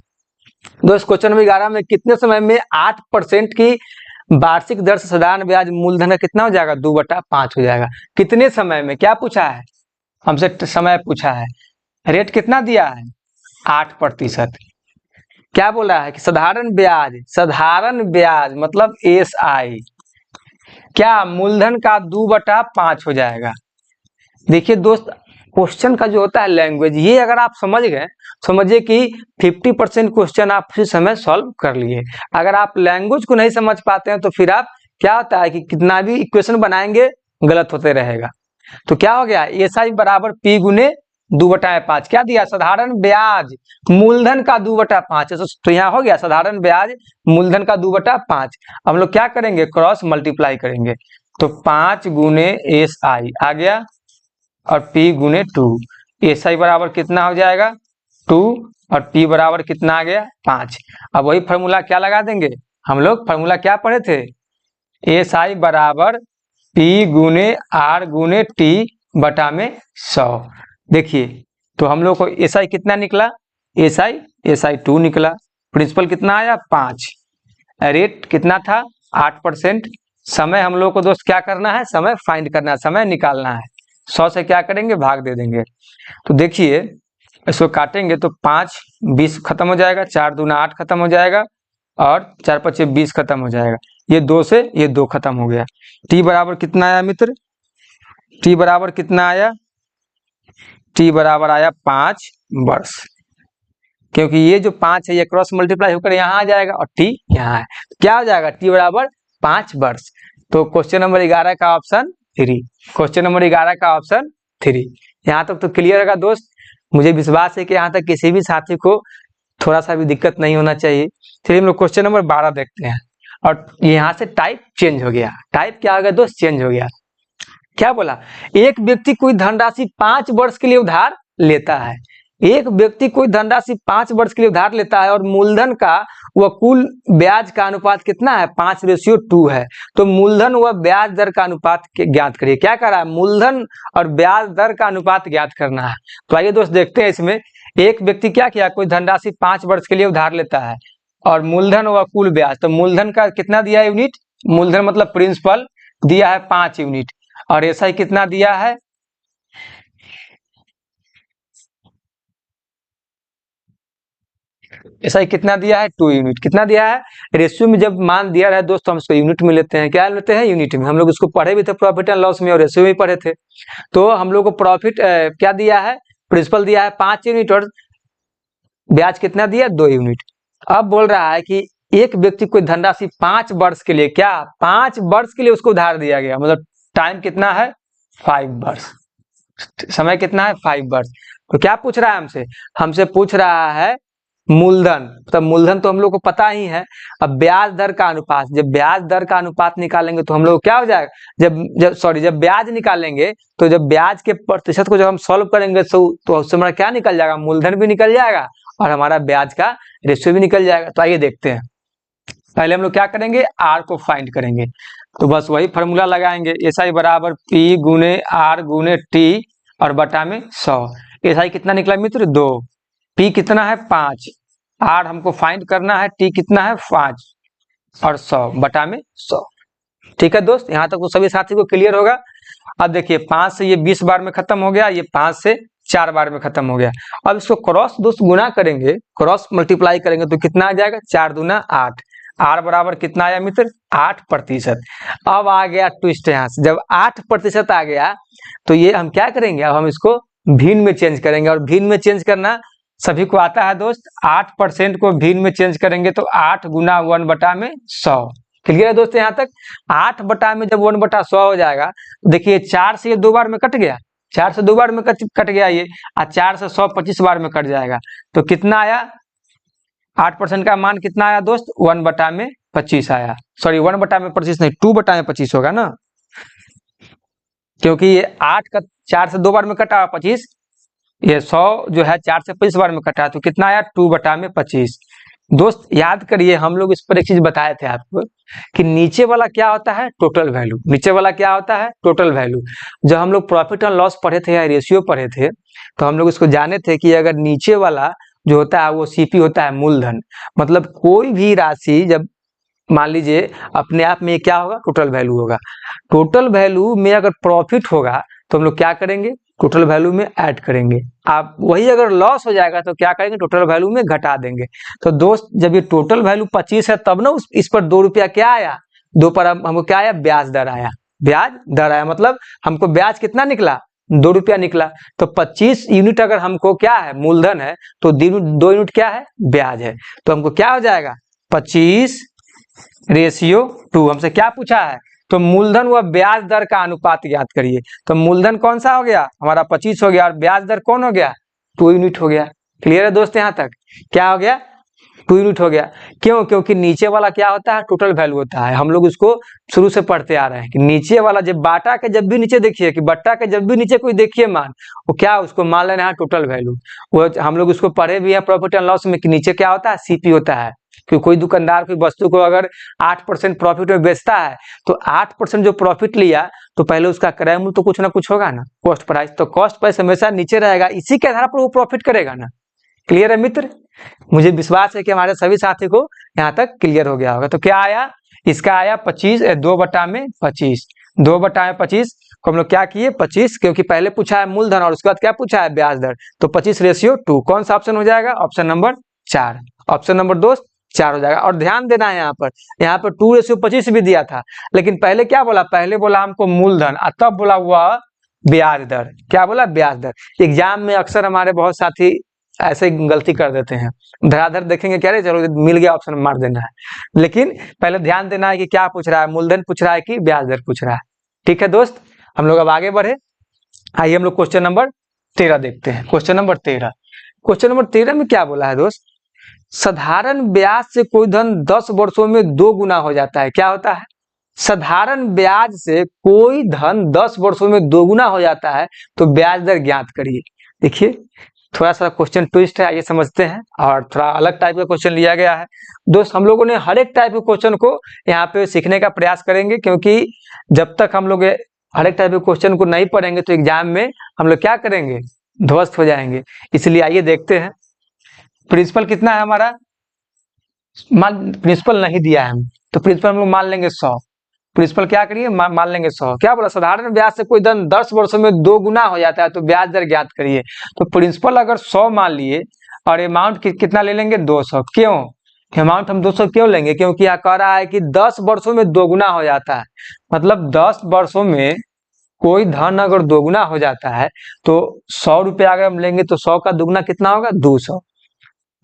दोस्त, क्वेश्चन नंबर 11 में कितने समय में 8% की वार्षिक दर से साधारण ब्याज मूलधन का कितना हो जाएगा? 2/5 हो जाएगा। कितने समय में? क्या पूछा है हमसे? समय पूछा है। रेट कितना दिया है? 8%। क्या बोला है कि साधारण ब्याज मतलब एसआई क्या मूलधन का 2/5 हो जाएगा। देखिए दोस्त, क्वेश्चन का जो होता है लैंग्वेज, ये अगर आप समझ गए, समझिए कि 50% क्वेश्चन आप उसी समय सॉल्व कर लिए। अगर आप लैंग्वेज को नहीं समझ पाते हैं तो फिर आप क्या होता है कि कितना भी इक्वेशन बनाएंगे गलत होते रहेगा। तो क्या हो गया? एसआई बराबर पी गुने 2/5। क्या दिया? साधारण ब्याज मूलधन का 2/5। तो यहाँ हो गया साधारण ब्याज मूलधन का 2/5। हम लोग क्या करेंगे? क्रॉस मल्टीप्लाई करेंगे। तो 5 गुने एस आई आ गया और पी गुने 2। एस आई बराबर कितना हो जाएगा 2 और टी बराबर कितना आ गया 5। अब वही फॉर्मूला क्या लगा देंगे, हम लोग फॉर्मूला क्या पढ़े थे, एस आई बराबर पी गुने आर गुने टी बटा में 100। देखिए तो हम लोग को एस आई कितना निकला, एस आई 2 निकला, प्रिंसिपल कितना आया 5, रेट कितना था 8%। समय हम लोग को दोस्त क्या करना है, समय फाइंड करना है, समय निकालना है। 100 से क्या करेंगे, भाग दे देंगे। तो देखिए इसको काटेंगे तो 5 20 खत्म हो जाएगा, 4 दूना 8 खत्म हो जाएगा और 4 5 20 खत्म हो जाएगा। ये 2 से ये 2 खत्म हो गया। टी बराबर कितना आया मित्र, टी बराबर कितना आया, टी बराबर आया 5 वर्ष, क्योंकि ये जो 5 है ये क्रॉस मल्टीप्लाई होकर यहाँ आ जाएगा और टी यहाँ है, तो क्या हो जाएगा टी बराबर 5 वर्ष। तो क्वेश्चन नंबर 11 का ऑप्शन 3, क्वेश्चन नंबर 11 का ऑप्शन 3। यहाँ तक तो क्लियर होगा दोस्त। मुझे विश्वास है कि यहाँ तक किसी भी साथी को थोड़ा सा भी दिक्कत नहीं होना चाहिए। चलिए हम लोग क्वेश्चन नंबर 12 देखते हैं। और यहाँ से टाइप चेंज हो गया, टाइप क्या हो गया दोस्त, चेंज हो गया। क्या बोला, एक व्यक्ति कोई धनराशि 5 वर्ष के लिए उधार लेता है, एक व्यक्ति कोई धनराशि 5 वर्ष के लिए उधार लेता है और मूलधन का वह कुल ब्याज का अनुपात कितना है 5:2 है। तो मूलधन व ब्याज दर का अनुपात ज्ञात करिए। क्या कर रहा है, मूलधन और ब्याज दर का अनुपात ज्ञात करना है। तो आइए दोस्त देखते हैं इसमें। एक व्यक्ति क्या किया, कोई धनराशि 5 वर्ष के लिए उधार लेता है और मूलधन व कुल ब्याज, तो मूलधन का कितना दिया है यूनिट, मूलधन मतलब प्रिंसिपल दिया है 5 यूनिट और एसआई कितना दिया है, एसआई कितना दिया है 2 यूनिट। कितना दिया है, रेशियो में जब मान दिया रहा है दोस्तों हम इसको यूनिट में लेते हैं। क्या लेते हैं, यूनिट में। हम लोग इसको पढ़े भी थे प्रॉफिट एंड लॉस में और रेशियो में पढ़े थे। तो हम लोग को प्रॉफिट क्या दिया है, प्रिंसिपल दिया है 5 यूनिट और ब्याज कितना दिया 2 यूनिट। अब बोल रहा है कि एक व्यक्ति को धनराशि 5 वर्ष के लिए, क्या 5 वर्ष के लिए उसको उधार दिया गया, मतलब टाइम कितना है 5 वर्ष, समय कितना है 5 वर्ष। तो क्या पूछ रहा है हमसे, हमसे पूछ रहा है मूलधन, मतलब मूलधन तो हम लोग को पता ही है। अब ब्याज दर का अनुपात, जब ब्याज दर का अनुपात निकालेंगे तो हम लोग क्या हो जाएगा, जब ब्याज निकालेंगे तो जब ब्याज के प्रतिशत को जब हम सॉल्व करेंगे तो उससे हमारा क्या निकल जाएगा, मूलधन भी निकल जाएगा और हमारा ब्याज का रेशियो भी निकल जाएगा। तो आइए देखते हैं। पहले हम लोग क्या करेंगे, आर को फाइंड करेंगे। तो बस वही फॉर्मूला लगाएंगे, एसआई बराबर पी गुने आर गुने टी और बटा में 100। एसआई कितना निकला मित्र 2, पी कितना है 5, आर हमको फाइंड करना है, टी कितना है 5 और 100 बटा में 100। ठीक है दोस्त, यहाँ तक तो सभी साथी को क्लियर होगा। अब देखिए 5 से ये 20 बार में खत्म हो गया, ये 5 से 4 बार में खत्म हो गया। अब इसको क्रॉस दोस्त गुना करेंगे, क्रॉस मल्टीप्लाई करेंगे तो कितना आ जाएगा 4 दूना 8। आर बराबर कितना आया मित्र 8%। अब आ गया ट्विस्ट, यहाँ से जब 8% आ गया तो ये हम क्या करेंगे, अब हम इसको भिन्न में चेंज करेंगे। और भिन्न में चेंज करना सभी को आता है दोस्त, 8% को भिन्न में चेंज करेंगे तो 8 गुना 1 बटा में 100। क्लियर है दोस्त, यहाँ तक 8 बटा में जब 1 बटा 100 हो जाएगा तो देखिए 4 से ये 2 बार में कट गया, 4 से 2 बार में कट गया ये, और 4 से 100 25 बार में कट जाएगा। तो कितना आया, 8% का मान कितना आया दोस्त 1 बटा में 25 आया। सॉरी 1 बटा में 25 नहीं, 2 बटा में 25 होगा ना, क्योंकि ये 8 का 4 से 2 बार में कटा 25, ये 100 जो है 4 से 25 बार में कटा, तो कितना आया 2 बटा में 25। दोस्त याद करिए, हम लोग इस पर एक चीज बताए थे आपको कि नीचे वाला क्या होता है टोटल वैल्यू, नीचे वाला क्या होता है टोटल वैल्यू। जब हम लोग प्रॉफिट एंड लॉस पढ़े थे या रेशियो पढ़े थे तो हम लोग इसको जाने थे कि अगर नीचे वाला जो होता है वो सीपी होता है मूलधन, मतलब कोई भी राशि जब मान लीजिए अपने आप में क्या होगा टोटल वैल्यू होगा, टोटल वैल्यू में अगर प्रॉफिट होगा तो हम लोग क्या करेंगे टोटल वैल्यू में ऐड करेंगे। आप वही अगर लॉस हो जाएगा तो क्या करेंगे टोटल वैल्यू में घटा देंगे। तो दोस्त जब ये टोटल वैल्यू 25 है तब ना इस पर 2 रुपया क्या आया, 2 पर हमको क्या आया ब्याज दर आया, ब्याज दर आया, मतलब हमको ब्याज कितना निकला 2 रुपया निकला। तो 25 यूनिट अगर हमको क्या है मूलधन है तो 2 यूनिट क्या है ब्याज है, तो हमको क्या हो जाएगा 25:2। हमसे क्या पूछा है, तो मूलधन व ब्याज दर का अनुपात ज्ञात करिए। तो मूलधन कौन सा हो गया हमारा 25 हो गया और ब्याज दर कौन हो गया 2 यूनिट हो गया। क्लियर है दोस्त, यहाँ तक क्या हो गया 2 यूनिट हो गया। क्यों? क्योंकि नीचे वाला क्या होता है, टोटल वैल्यू होता है। हम लोग इसको शुरू से पढ़ते आ रहे हैं कि नीचे वाला जब बाटा के जब भी नीचे देखिए कि बट्टा के जब भी नीचे कोई देखिए मान, वो क्या उसको मान लेना है टोटल वैल्यू। वो हम लोग उसको पढ़े भी है प्रॉफिट एंड लॉस में कि नीचे क्या होता है, सीपी होता है। कि कोई दुकानदार कोई वस्तु को अगर 8% प्रॉफिट में बेचता है तो 8% जो प्रॉफिट लिया तो पहले उसका क्रय मूल्य तो कुछ ना कुछ होगा ना, कॉस्ट प्राइस। तो कॉस्ट प्राइस हमेशा नीचे रहेगा, इसी के आधार पर वो प्रॉफिट करेगा ना। क्लियर है मित्र? मुझे विश्वास है कि हमारे सभी साथी को यहाँ तक क्लियर हो गया होगा। तो क्या आया, इसका आया 25, 2/25। 2/25 को हम लोग क्या किए 25, क्योंकि पहले पूछा है मूलधन और उसके बाद क्या पूछा है ब्याज दर। तो 25/2 कौन सा ऑप्शन हो जाएगा, ऑप्शन नंबर 4। ऑप्शन नंबर 2 4 हो जाएगा। और ध्यान देना है यहाँ पर 2/25 भी दिया था, लेकिन पहले क्या बोला, पहले बोला हमको मूलधन और तब बोला हुआ ब्याज दर। क्या बोला, ब्याज दर। एग्जाम में अक्सर हमारे बहुत साथी ऐसे गलती कर देते हैं, धराधर देखेंगे क्या रे चलो मिल गया ऑप्शन मार देना है। लेकिन पहले ध्यान देना है कि क्या पूछ रहा है, मूलधन पूछ रहा है कि ब्याज दर पूछ रहा है। ठीक है दोस्त, हम लोग अब आगे बढ़े। आइए हम लोग क्वेश्चन नंबर 13 देखते हैं। क्वेश्चन नंबर 13 में क्या बोला है दोस्त, साधारण ब्याज से कोई धन 10 वर्षों में 2 गुना हो जाता है। क्या होता है, साधारण ब्याज से कोई धन 10 वर्षों में 2 गुना हो जाता है तो ब्याज दर ज्ञात करिए। देखिए थोड़ा सा क्वेश्चन ट्विस्ट है, आइए समझते हैं। और थोड़ा अलग टाइप का क्वेश्चन लिया गया है दोस्त। हम लोगों ने हर एक टाइप के क्वेश्चन को यहाँ पे सीखने का प्रयास करेंगे, क्योंकि जब तक हम लोग हर एक टाइप के क्वेश्चन को नहीं पढ़ेंगे तो एग्जाम में हम लोग क्या करेंगे, ध्वस्त हो जाएंगे। इसलिए आइए देखते हैं। प्रिंसिपल कितना है हमारा, प्रिंसिपल नहीं दिया है हम, तो प्रिंसिपल हम लोग मान लेंगे 100। प्रिंसिपल क्या करिए, मान लेंगे 100। क्या बोला, साधारण ब्याज से कोई धन 10 वर्षों में 2 गुना हो जाता है तो ब्याज दर ज्ञात करिए। तो प्रिंसिपल अगर 100 मान लिए और अमाउंट कितना ले लेंगे, 200। क्यों अमाउंट हम 200 क्यों लेंगे, क्योंकि यहाँ कह रहा है कि 10 वर्षों में 2 गुना हो जाता है। मतलब 10 वर्षों में कोई धन अगर 2 गुना हो जाता है तो 100 रुपया अगर हम लेंगे तो 100 का दुगुना कितना होगा, 200।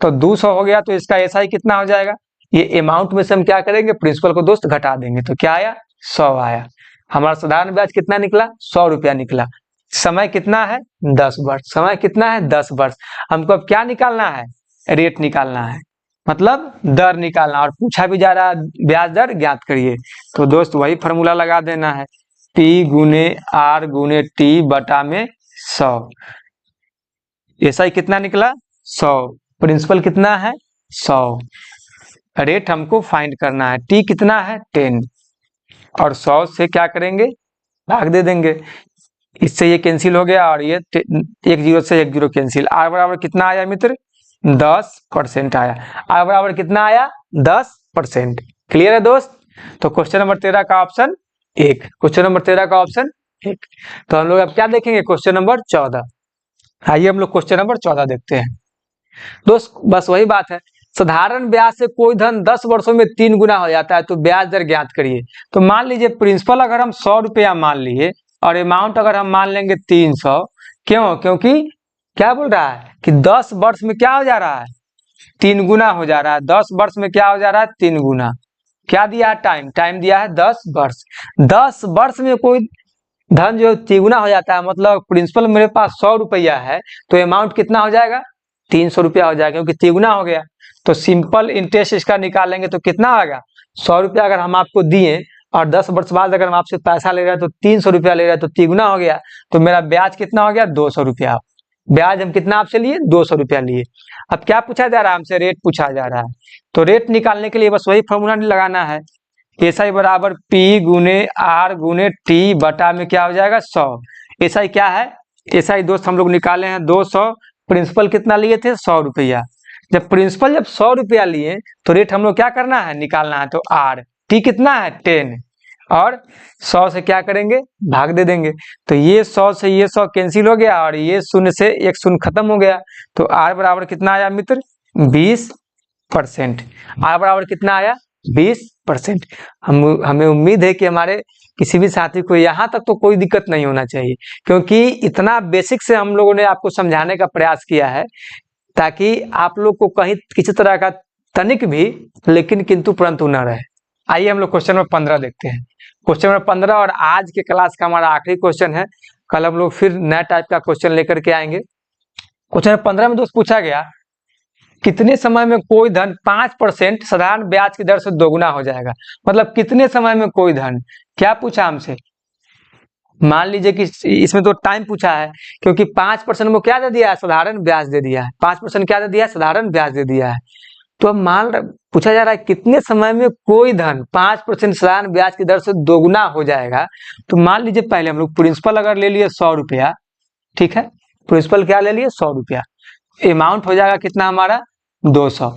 तो 200 हो गया, तो इसका ऐसा ही कितना हो जाएगा, ये अमाउंट में से हम क्या करेंगे, प्रिंसिपल को दोस्त घटा देंगे। तो क्या आया, 100 आया। हमारा साधारण ब्याज कितना निकला, 100 रुपया निकला। समय कितना है, 10 वर्ष। समय कितना है, 10 वर्ष। हमको अब क्या निकालना है, रेट निकालना है, मतलब दर निकालना। और पूछा भी जा रहा है ब्याज दर ज्ञात करिए। तो दोस्त वही फॉर्मूला लगा देना है, P गुने R गुने T बटा में 100। ऐसा ही कितना निकला, 100। प्रिंसिपल कितना है, 100। रेट हमको फाइंड करना है, टी कितना है, 10। और 100 से क्या करेंगे, भाग दे देंगे। इससे ये कैंसिल हो गया और ये 1 0 से 1 0 कैंसिल। आर बराबर कितना आया मित्र, 10% आया। आर बराबर कितना आया, 10%। क्लियर है दोस्त? तो क्वेश्चन नंबर 13 का ऑप्शन 1। क्वेश्चन नंबर 13 का ऑप्शन 1। तो हम लोग अब क्या देखेंगे, क्वेश्चन नंबर 14। आइए हम लोग क्वेश्चन नंबर 14 देखते हैं दोस्त। बस वही बात है, साधारण ब्याज से कोई धन 10 वर्षों में 3 गुना हो जाता है तो ब्याज दर ज्ञात करिए। तो मान लीजिए प्रिंसिपल अगर हम 100 रुपया मान लिए और अमाउंट अगर हम मान लेंगे 300। क्यों, क्योंकि क्या बोल रहा है कि 10 वर्ष में क्या हो जा रहा है, 3 गुना हो जा रहा है। 10 वर्ष में क्या हो जा रहा है, 3 गुना। क्या दिया है, टाइम दिया है 10 वर्ष। 10 वर्ष में कोई धन जो 3 गुना हो जाता है, मतलब प्रिंसिपल मेरे पास 100 रुपया है तो अमाउंट कितना हो जाएगा, 300 रुपया हो जाएगा, क्योंकि 3 गुना हो गया। तो सिंपल इंटरेस्ट इसका निकालेंगे तो कितना आएगा, 100 रुपया अगर हम आपको दिए और 10 वर्ष बाद अगर हम आपसे पैसा ले रहे हैं तो 300 रुपया ले रहे हैं तो 3 गुना हो गया। तो मेरा ब्याज कितना हो गया, 200 रुपया। ब्याज हम कितना आपसे लिए, 200 रुपया लिए। अब क्या पूछा जा रहा है हमसे, रेट पूछा जा रहा है। तो रेट निकालने के लिए बस वही फॉर्मूला लगाना है, ऐसा ही बराबर P गुने R गुने T बटा में क्या हो जाएगा, 100। ऐसा ही क्या है, ऐसा ही दोस्त हम लोग निकाले हैं 200। प्रिंसिपल कितना लिए थे, 100 रुपया। जब प्रिंसिपल 100 रुपया लिए तो रेट हम लोग क्या करना है, निकालना है। तो R T कितना है, 10। और 100 से क्या करेंगे, भाग दे देंगे। तो ये 100 से ये 100 कैंसिल हो गया और ये शून्य से एक शून्य खत्म हो गया। तो R बराबर कितना आया मित्र, 20%। R बराबर कितना आया, 20%। हमें उम्मीद है कि हमारे किसी भी साथी को यहाँ तक तो कोई दिक्कत नहीं होना चाहिए, क्योंकि इतना बेसिक से हम लोगों ने आपको समझाने का प्रयास किया है ताकि आप लोग को कहीं किसी तरह का तनिक भी लेकिन किंतु परंतु न रहे। आइए हम लोग क्वेश्चन नंबर 15 देखते हैं। क्वेश्चन नंबर 15 और आज के क्लास का हमारा आखिरी क्वेश्चन है। कल हम लोग फिर नया टाइप का क्वेश्चन लेकर के आएंगे। क्वेश्चन नंबर 15 में दोस्त पूछा गया कितने समय में कोई धन 5% साधारण ब्याज की दर से दोगुना हो जाएगा। मतलब कितने समय में कोई धन, क्या पूछा हमसे, मान लीजिए कि इसमें तो टाइम पूछा है, क्योंकि 5% में क्या दे दिया है, साधारण ब्याज दे दिया है। 5% क्या दे दिया है, साधारण ब्याज दे दिया है। तो अब पूछा जा रहा है कितने समय में कोई धन 5% साधारण ब्याज की दर से दोगुना हो जाएगा। तो मान लीजिए पहले हम लोग प्रिंसिपल अगर ले लिए 100 रुपया, ठीक है, प्रिंसिपल क्या ले लिए 100 रुपया, अमाउंट हो जाएगा कितना हमारा 200।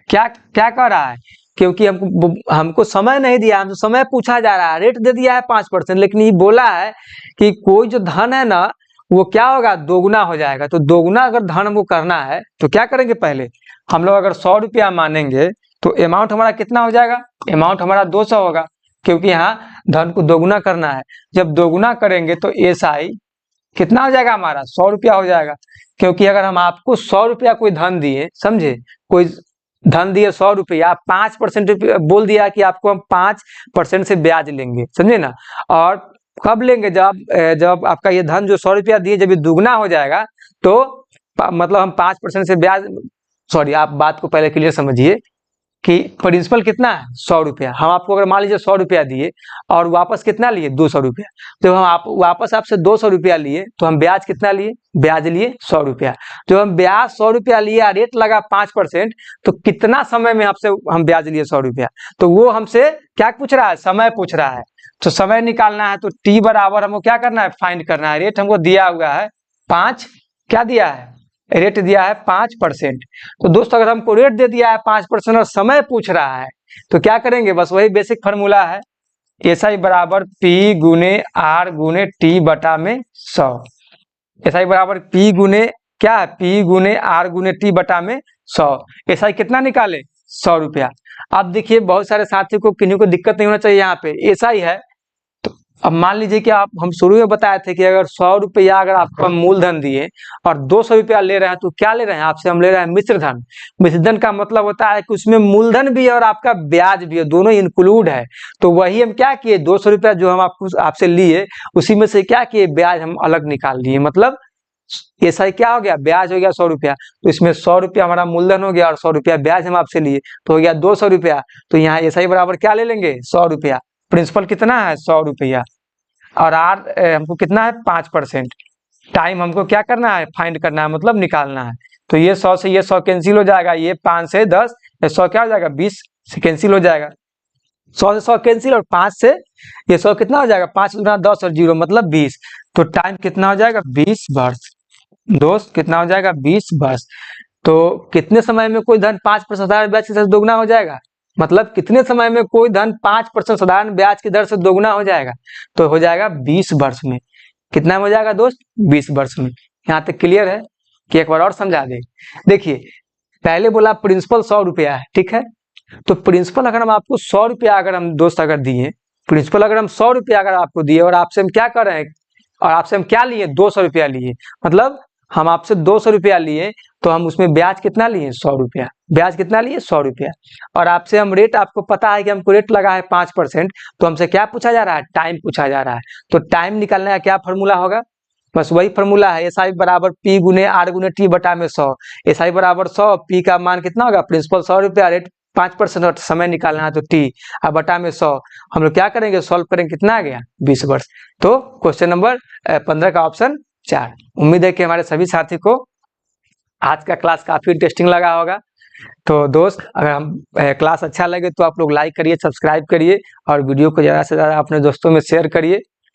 क्या क्या कह रहा है, क्योंकि हमको समय नहीं दिया, हमसे समय पूछा जा रहा है, रेट दे दिया है 5%, लेकिन ये बोला है कि कोई जो धन है ना वो क्या होगा, दोगुना हो जाएगा। तो दोगुना अगर धन हमको करना है तो क्या करेंगे, पहले हम लोग अगर 100 रुपया मानेंगे तो अमाउंट हमारा कितना हो जाएगा, अमाउंट हमारा 200 होगा, क्योंकि यहाँ धन को दोगुना करना है। जब दोगुना करेंगे तो एसआई कितना हो जाएगा हमारा 100 रुपया हो जाएगा। क्योंकि अगर हम आपको 100 रुपया कोई धन दिए, समझे, कोई धन दिए 100 रुपया, 5% बोल दिया कि आपको हम 5% से ब्याज लेंगे, समझे ना। और कब लेंगे, जब आपका ये धन जो 100 रुपया दिए जब ये दुगना हो जाएगा तो मतलब हम 5% से ब्याज, सॉरी आप बात को पहले क्लियर समझिए कि प्रिंसिपल कितना है 100 रुपया, हम आपको अगर मान लीजिए 100 रुपया दिए और वापस कितना लिए 200 रुपया, तो हम वापस आपसे 200 रुपया लिए तो हम ब्याज कितना लिए, ब्याज लिए 100 रुपया। जो हम ब्याज 100 रुपया लिए, रेट लगा 5%, तो कितना समय में आपसे हम ब्याज लिए 100 रुपया, तो वो हमसे क्या पूछ रहा है, समय पूछ रहा है। तो समय निकालना है तो टी बराबर हमको क्या करना है, फाइंड करना है। रेट हमको दिया हुआ है 5, क्या दिया है, रेट दिया है 5%। तो दोस्तों अगर हमको रेट दे दिया है 5% और समय पूछ रहा है तो क्या करेंगे, बस वही बेसिक फार्मूला है, एसआई बराबर पी गुने आर गुने टी बटा में 100। एसआई बराबर पी गुने क्या है, पी गुने आर गुने टी बटा में 100। एसआई कितना निकाले 100 रुपया। अब देखिए बहुत सारे साथी को किन्हीं को दिक्कत नहीं होना चाहिए, यहाँ पे एसआई है। अब मान लीजिए कि हम शुरू में बताए थे कि अगर 100 रुपया अगर आपको मूलधन दिए और 200 रुपया ले रहे हैं, तो क्या ले रहे हैं आपसे, हम ले रहे हैं मिश्र धन। मिश्र धन का मतलब होता है कि उसमें मूलधन भी है और आपका ब्याज भी है, दोनों इंक्लूड है। तो वही हम क्या किए, 200 रुपया जो हम आपसे लिए उसी में से क्या किए, ब्याज हम अलग निकाल लिए। मतलब ऐसा ही क्या हो गया, ब्याज हो गया 100 रुपया, तो इसमें 100 रुपया हमारा मूलधन हो गया और 100 रुपया ब्याज हम आपसे लिए, तो हो गया 200 रुपया। तो यहाँ ऐसा ही बराबर क्या ले लेंगे, 100 रुपया। प्रिंसिपल कितना है 100 रुपया और आर हमको कितना है 5%। टाइम हमको क्या करना है, फाइंड करना है, मतलब निकालना है। तो ये 100 से ये 100 कैंसिल हो जाएगा, ये 5 से 10, 100 क्या हो जाएगा 20 से कैंसिल हो जाएगा। 100 से 100 कैंसिल और 5 से ये 100 कितना हो जाएगा, 5 गुना 10 और 0 मतलब 20। तो टाइम कितना हो जाएगा 20 वर्ष। दोस्त कितना हो जाएगा 20 वर्ष। तो कितने समय में कोई धन 5% साधारण ब्याज की दर से दोगुना हो जाएगा, मतलब कितने समय में कोई धन 5% साधारण ब्याज की दर से दोगुना हो जाएगा, तो हो जाएगा 20 वर्ष में। कितना में हो जाएगा दोस्त, 20 वर्ष में। यहाँ तक क्लियर है कि एक बार और समझा दे। देखिए पहले बोला प्रिंसिपल 100 रुपया है, ठीक है। तो प्रिंसिपल अगर हम आपको 100 रुपया अगर हम दोस्त अगर दिए, प्रिंसिपल अगर हम 100 रुपया अगर आपको दिए और आपसे हम क्या कर रहे हैं, और आपसे हम क्या लिए 200 रुपया लिए, मतलब हम आपसे 200 रुपया लिए तो हम उसमें ब्याज कितना लिए 100 रुपया, ब्याज कितना लिए 100 रुपया। और आपसे हम रेट, आपको पता है कि हमको रेट लगा है 5%, तो हमसे क्या पूछा जा रहा है, टाइम पूछा जा रहा है। तो टाइम निकालने का क्या फॉर्मूला होगा, बस वही फॉर्मूला है, एसआई बराबर पी गुने आर गुने टी बटा में 100। एसआई बराबर 100, पी का मान कितना होगा, प्रिंसिपल 100 रुपया, रेट 5% और समय निकालना है तो टी अब बटा में 100। हम लोग क्या करेंगे, सॉल्व करेंगे, कितना आ गया 20 वर्ष। तो क्वेश्चन नंबर 15 का ऑप्शन 4। उम्मीद है कि हमारे सभी साथी को आज का क्लास काफी इंटरेस्टिंग लगा होगा। तो दोस्त अगर हम क्लास अच्छा लगे तो आप लोग लाइक करिए, सब्सक्राइब करिए और वीडियो को ज़्यादा से ज़्यादा अपने दोस्तों में शेयर करिए।